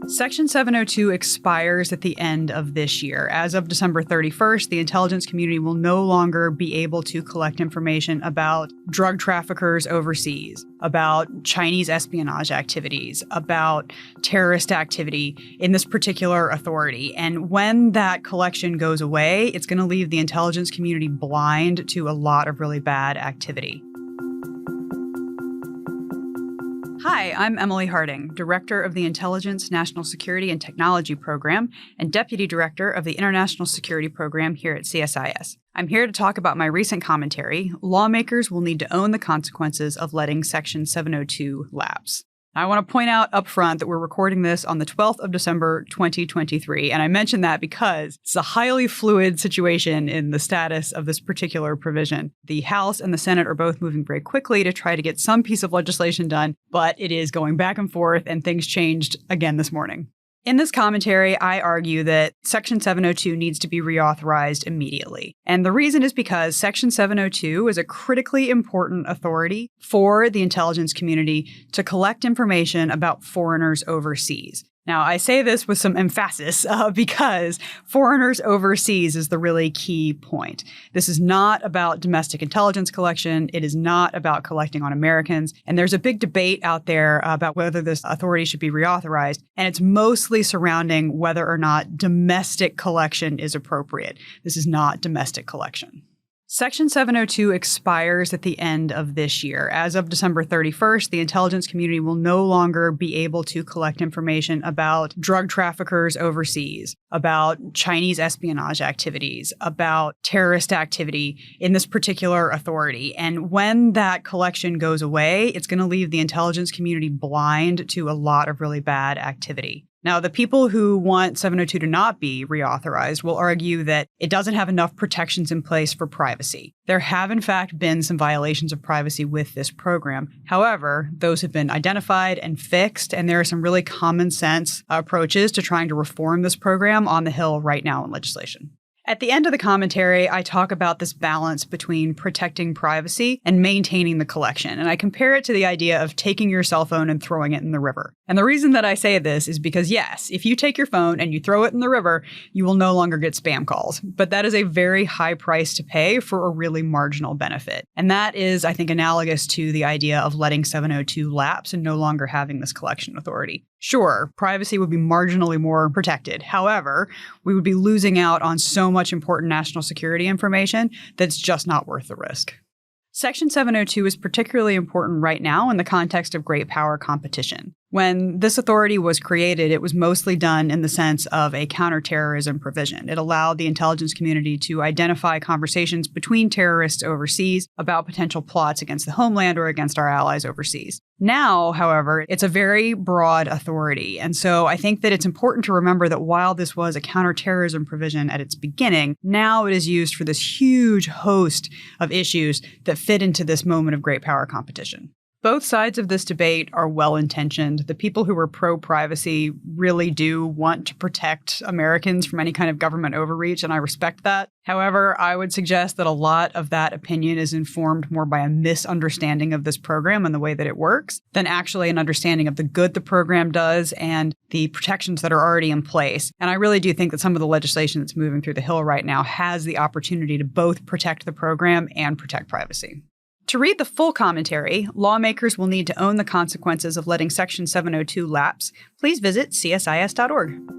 Section 702 expires at the end of this year. As of December 31st, the intelligence community will no longer be able to collect information about drug traffickers overseas, about Chinese espionage activities, about terrorist activity in this particular authority. And when that collection goes away, it's going to leave the intelligence community blind to a lot of really bad activity. Hi, I'm Emily Harding, Director of the Intelligence, National Security, and Technology Program and Deputy Director of the International Security Program here at CSIS. I'm here to talk about my recent commentary, Lawmakers Will Need to Own the Consequences of Letting Section 702 Lapse. I want to point out up front that we're recording this on the 12th of December, 2023, and I mention that because it's a highly fluid situation in the status of this particular provision. The House and the Senate are both moving very quickly to try to get some piece of legislation done, but it is going back and forth, and things changed again this morning. In this commentary, I argue that Section 702 needs to be reauthorized immediately. And the reason is because Section 702 is a critically important authority for the intelligence community to collect information about foreigners overseas. Now, I say this with some emphasis because foreigners overseas is the really key point. This is not about domestic intelligence collection. It is not about collecting on Americans. And there's a big debate out there about whether this authority should be reauthorized. And it's mostly surrounding whether or not domestic collection is appropriate. This is not domestic collection. Section 702 expires at the end of this year. As of December 31st, the intelligence community will no longer be able to collect information about drug traffickers overseas, about Chinese espionage activities, about terrorist activity in this particular authority. And when that collection goes away, it's going to leave the intelligence community blind to a lot of really bad activity. Now, the people who want 702 to not be reauthorized will argue that it doesn't have enough protections in place for privacy. There have, in fact, been some violations of privacy with this program. However, those have been identified and fixed, and there are some really common sense approaches to trying to reform this program on the Hill right now in legislation. At the end of the commentary, I talk about this balance between protecting privacy and maintaining the collection, and I compare it to the idea of taking your cell phone and throwing it in the river. And the reason that I say this is because, yes, if you take your phone and you throw it in the river, you will no longer get spam calls. But that is a very high price to pay for a really marginal benefit. And that is, I think, analogous to the idea of letting 702 lapse and no longer having this collection authority. Sure, privacy would be marginally more protected. However, we would be losing out on so much important national security information that's just not worth the risk. Section 702 is particularly important right now in the context of great power competition. When this authority was created, it was mostly done in the sense of a counterterrorism provision. It allowed the intelligence community to identify conversations between terrorists overseas about potential plots against the homeland or against our allies overseas. Now, however, it's a very broad authority. And so I think that it's important to remember that while this was a counterterrorism provision at its beginning, now it is used for this huge host of issues that fit into this moment of great power competition. Both sides of this debate are well-intentioned. The people who are pro-privacy really do want to protect Americans from any kind of government overreach, and I respect that. However, I would suggest that a lot of that opinion is informed more by a misunderstanding of this program and the way that it works than actually an understanding of the good the program does and the protections that are already in place. And I really do think that some of the legislation that's moving through the Hill right now has the opportunity to both protect the program and protect privacy. To read the full commentary, Lawmakers Will Need to Own the Consequences of Letting Section 702 Lapse, please visit csis.org.